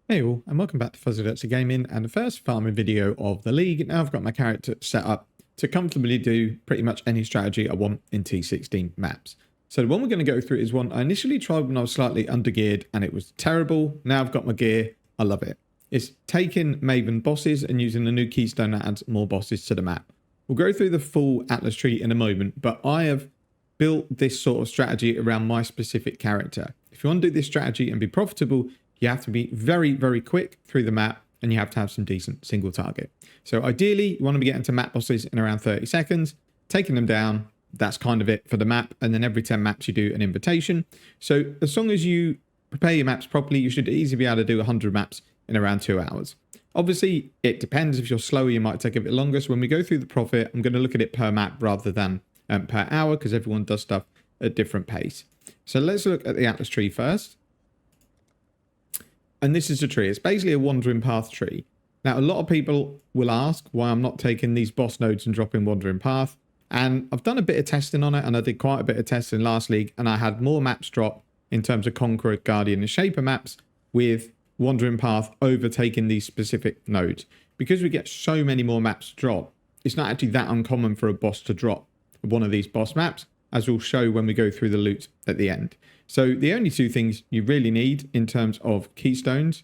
Hey all, and welcome back to Fuzzy Dirty Gaming and the first farming video of the league. Now I've got my character set up to comfortably do pretty much any strategy I want in T16 maps. So the one we're going to go through is one I initially tried when I was slightly undergeared and it was terrible. Now I've got my gear, I love it. It's taking Maven bosses and using a new keystone that adds more bosses to the map. We'll go through the full Atlas tree in a moment, but I have built this sort of strategy around my specific character. If you want to do this strategy and be profitable, you have to be very, very quick through the map and you have to have some decent single target. So ideally, you want to be getting to map bosses in around 30 seconds, taking them down. That's kind of it for the map. And then every 10 maps, you do an invitation. So as long as you prepare your maps properly, you should easily be able to do 100 maps in around 2 hours. Obviously, it depends. If you're slower, you might take a bit longer. So when we go through the profit, I'm going to look at it per map rather than per hour because everyone does stuff at different pace. So let's look at the Atlas tree first. And this is a tree. It's basically a wandering path tree. Now, a lot of people will ask why I'm not taking these boss nodes and dropping wandering path. And I've done a bit of testing on it, and I did quite a bit of testing last league, and I had more maps drop in terms of Conqueror, Guardian, and Shaper maps with wandering path overtaking these specific nodes. Because we get so many more maps drop, it's not actually that uncommon for a boss to drop one of these boss maps, as we'll show when we go through the loot at the end. So the only two things you really need in terms of keystones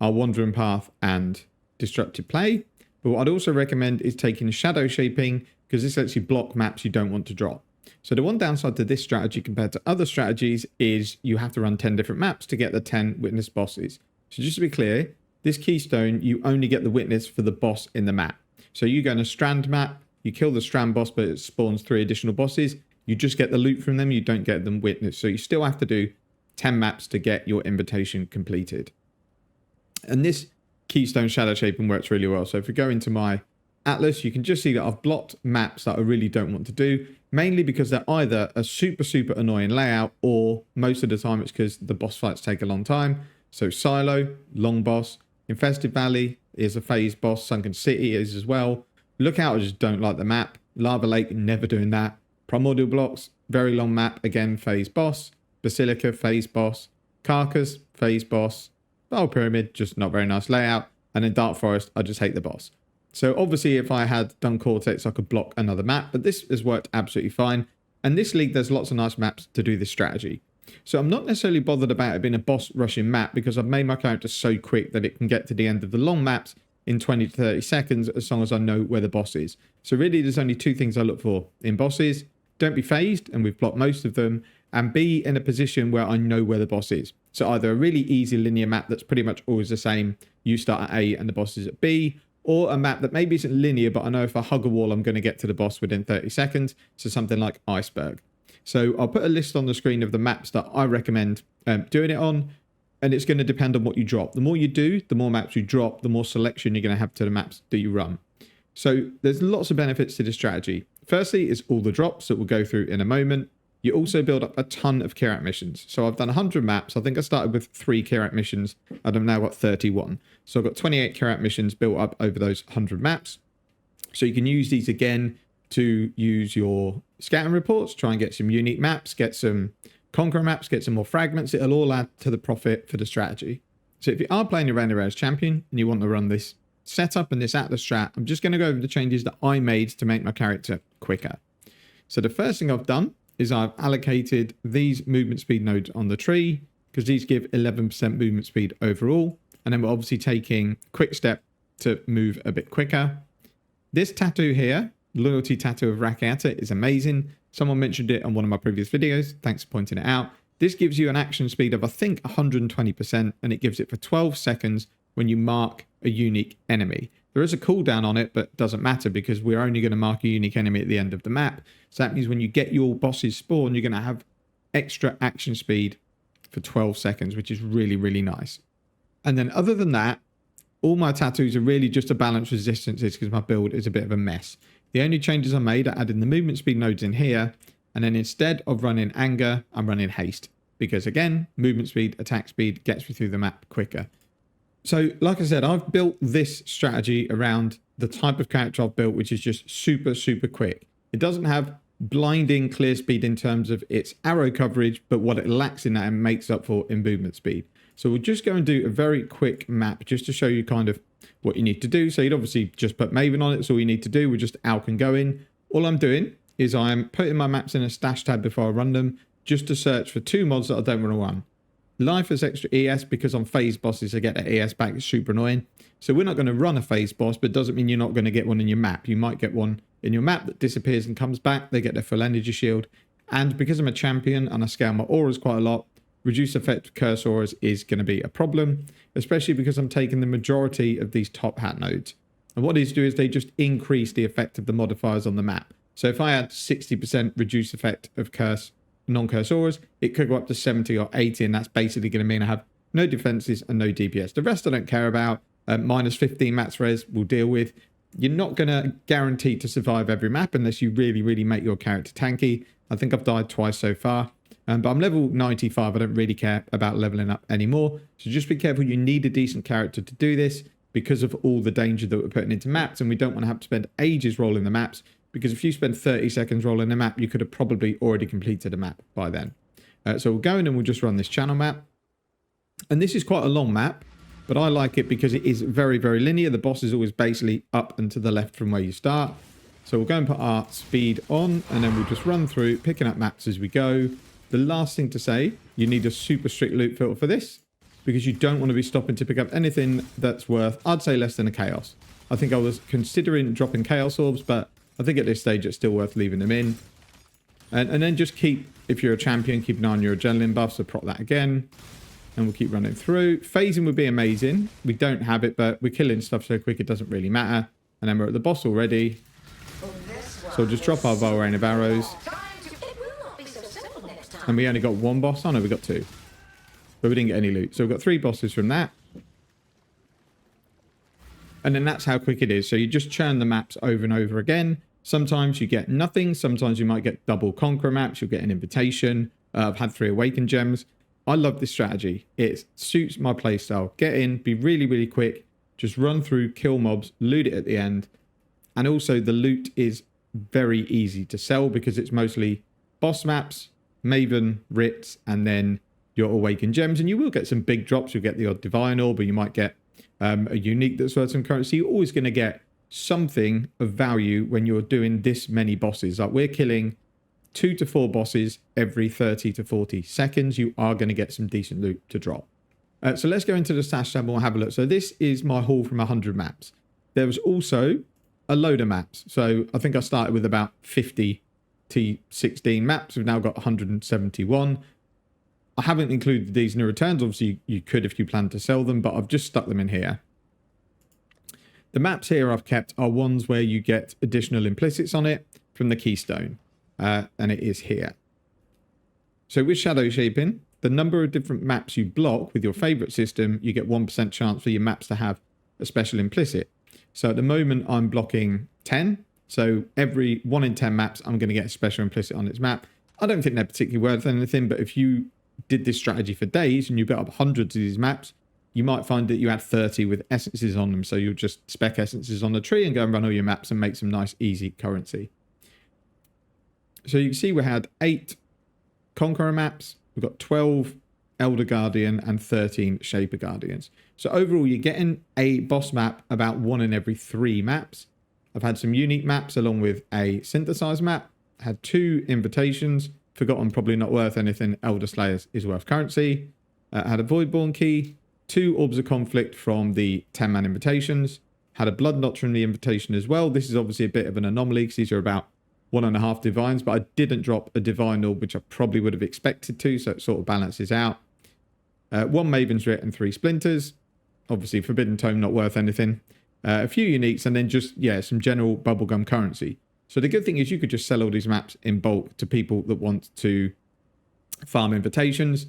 are Wandering Path and Disruptive Play. But what I'd also recommend is taking Shadow Shaping, because this lets you block maps you don't want to drop. So the one downside to this strategy compared to other strategies is you have to run 10 different maps to get the 10 witness bosses. So just to be clear, this keystone, you only get the witness for the boss in the map. So you go on a Strand map, you kill the Strand boss, but it spawns 3 additional bosses. You just get the loot from them. You don't get them witnessed. So you still have to do 10 maps to get your invitation completed. And this keystone shadow shaping works really well. So if we go into my Atlas, you can just see that I've blocked maps that I really don't want to do, mainly because they're either a super, super annoying layout, or most of the time it's because the boss fights take a long time. So Silo, long boss. Infested Valley is a phase boss. Sunken City is as well. Lookout, I just don't like the map. Lava Lake, never doing that. Primordial Blocks, very long map, again, phase boss. Basilica, phase boss. Carcass, phase boss. Battle Pyramid, just not very nice layout. And then Dark Forest, I just hate the boss. So obviously if I had done Cortex, I could block another map, but this has worked absolutely fine. And this league, there's lots of nice maps to do this strategy. So I'm not necessarily bothered about it being a boss rushing map because I've made my character so quick that it can get to the end of the long maps in 20 to 30 seconds as long as I know where the boss is. So really there's only 2 things I look for in bosses. Don't be phased, and we've blocked most of them, and be in a position where I know where the boss is. So either a really easy linear map that's pretty much always the same, you start at A and the boss is at B, or a map that maybe isn't linear, but I know if I hug a wall, I'm going to get to the boss within 30 seconds. So something like Iceberg. So I'll put a list on the screen of the maps that I recommend doing it on, and it's going to depend on what you drop. The more you do, the more maps you drop, the more selection you're going to have to the maps that you run. So there's lots of benefits to this strategy. Firstly, is all the drops that we'll go through in a moment. You also build up a ton of Kirat missions. So I've done 100 maps. I think I started with 3 Kirat missions and I've now got 31. So I've got 28 Kirat missions built up over those 100 maps. So you can use these again to use your scouting reports, try and get some unique maps, get some Conqueror maps, get some more fragments. It'll all add to the profit for the strategy. So if you are playing around as champion and you want to run this setup and this Atlas strat, I'm just going to go over the changes that I made to make my character quicker. So the first thing I've done is I've allocated these movement speed nodes on the tree because these give 11% movement speed overall. And then we're obviously taking quick step to move a bit quicker. This tattoo here, loyalty tattoo of Rakiata, is amazing. Someone mentioned it on one of my previous videos. Thanks for pointing it out. This gives you an action speed of, I think, 120%, and it gives it for 12 seconds when you mark a unique enemy. There is a cooldown on it, but it doesn't matter because we're only going to mark a unique enemy at the end of the map. So that means when you get your boss's spawn, you're going to have extra action speed for 12 seconds, which is really, really nice. And then other than that, all my tattoos are really just to balance resistances because my build is a bit of a mess. The only changes I made are adding the movement speed nodes in here. And then instead of running anger, I'm running haste. Because again, movement speed, attack speed gets me through the map quicker. So like I said, I've built this strategy around the type of character I've built, which is just super, super quick. It doesn't have blinding clear speed in terms of its arrow coverage, but what it lacks in that and makes up for in movement speed. So we'll just go and do a very quick map just to show you kind of what you need to do. So you'd obviously just put Maven on it. That's all you need to do. We're just out and going. All I'm doing is I'm putting my maps in a stash tab before I run them, just to search for 2 mods that I don't want to run. Life has extra ES because on phase bosses I get the ES back. It's super annoying. So we're not going to run a phase boss, but it doesn't mean you're not going to get one in your map. You might get one in your map that disappears and comes back. They get their full energy shield. And because I'm a champion and I scale my auras quite a lot, reduced effect curse auras is going to be a problem, especially because I'm taking the majority of these top hat nodes. And what these do is they just increase the effect of the modifiers on the map. So if I had 60% reduced effect of curse, non-curse auras, it could go up to 70 or 80, and that's basically going to mean I have no defenses and no DPS. The rest I don't care about. Minus 15 max res we'll deal with. You're not going to guarantee to survive every map unless you really, really make your character tanky. I think I've died twice so far. But I'm level 95. I don't really care about leveling up anymore. So just be careful. You need a decent character to do this because of all the danger that we're putting into maps. And we don't want to have to spend ages rolling the maps, because if you spend 30 seconds rolling a map, you could have probably already completed a map by then. So we'll go in and we'll just run this channel map. And this is quite a long map, but I like it because it is very, very linear. The boss is always basically up and to the left from where you start. So we'll go and put our speed on, and then we'll just run through, picking up maps as we go. The last thing to say, you need a super strict loot filter for this, because you don't want to be stopping to pick up anything that's worth, I'd say, less than a chaos. I think I was considering dropping chaos orbs, but I think at this stage it's still worth leaving them in. And then just keep, if you're a champion, keep an eye on your adrenaline buff, so prop that again. And we'll keep running through. Phasing would be amazing. We don't have it, but we're killing stuff so quick it doesn't really matter. And then we're at the boss already. So we'll just drop our Vol Rain of Arrows. And we only got 1 boss. Oh no, we got 2. But we didn't get any loot. So we've got 3 bosses from that. And then that's how quick it is. So you just churn the maps over and over again. Sometimes you get nothing. Sometimes you might get double Conqueror maps. You'll get an invitation. I've had 3 Awakened Gems. I love this strategy. It suits my playstyle. Get in, be really, really quick. Just run through, kill mobs, loot it at the end. And also the loot is very easy to sell because it's mostly boss maps, Maven, Ritz, and then your Awakened Gems. And you will get some big drops. You'll get the odd Divine Orb, or you might get a unique that's worth some currency. You're always going to get something of value when you're doing this many bosses. Like we're killing 2 to 4 bosses every 30 to 40 seconds. You are going to get some decent loot to drop. So let's go into the stash tab and we'll have a look. So this is my haul from 100 maps. There was also a load of maps. So I think I started with about 50 to 16 maps. We've now got 171. I haven't included these new returns. Obviously, you could if you plan to sell them, but I've just stuck them in here. The maps here I've kept are ones where you get additional implicits on it from the keystone. And it is here. So with shadow shaping, the number of different maps you block with your favorite system, you get 1% chance for your maps to have a special implicit. So at the moment I'm blocking 10. So every 1 in 10 maps, I'm going to get a special implicit on its map. I don't think they're particularly worth anything, but if you did this strategy for days and you built up hundreds of these maps, you might find that you had 30 with essences on them. So you'll just spec essences on the tree and go and run all your maps and make some nice, easy currency. So you can see we had 8 Conqueror maps. We've got 12 Elder Guardian and 13 Shaper Guardians. So overall, you're getting a boss map about 1 in every 3 maps. I've had some unique maps along with a synthesized map. Had 2 invitations. Forgotten, probably not worth anything. Elder Slayers is worth currency. Had a Voidborn key. 2 Orbs of Conflict from the 10-man invitations. Had a Blood Notch from the invitation as well. This is obviously a bit of an anomaly because these are about 1.5 divines, but I didn't drop a divine orb, which I probably would have expected to, so it sort of balances out. 1 Maven's Writ and 3 Splinters. Obviously, Forbidden Tome not worth anything. A few uniques, and then just, yeah, some general bubblegum currency. So the good thing is you could just sell all these maps in bulk to people that want to farm invitations.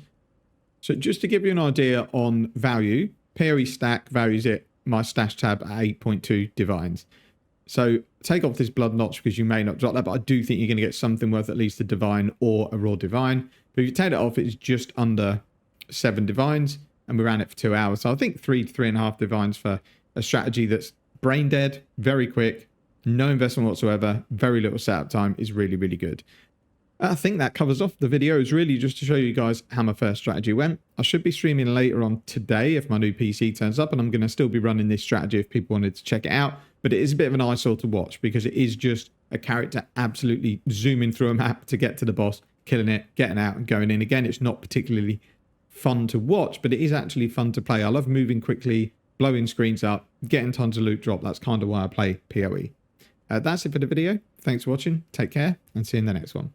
So just to give you an idea on value, PoE Stack values it, my stash tab, at 8.2 divines. So take off this Blood Notch because you may not drop that, but I do think you're going to get something worth at least a divine or a raw divine. But if you take it off, it's just under 7 divines, and we ran it for 2 hours. So I think 3 to 3.5 divines for a strategy that's brain dead, very quick, no investment whatsoever, very little setup time is really, really good. I think that covers off the video. It's really just to show you guys how my first strategy went. I should be streaming later on today if my new PC turns up, and I'm going to still be running this strategy if people wanted to check it out. But it is a bit of an eyesore to watch because it is just a character absolutely zooming through a map to get to the boss, killing it, getting out and going in. Again, it's not particularly fun to watch, but it is actually fun to play. I love moving quickly, blowing screens up, getting tons of loot drop. That's kind of why I play PoE. That's it for the video. Thanks for watching. Take care and see you in the next one.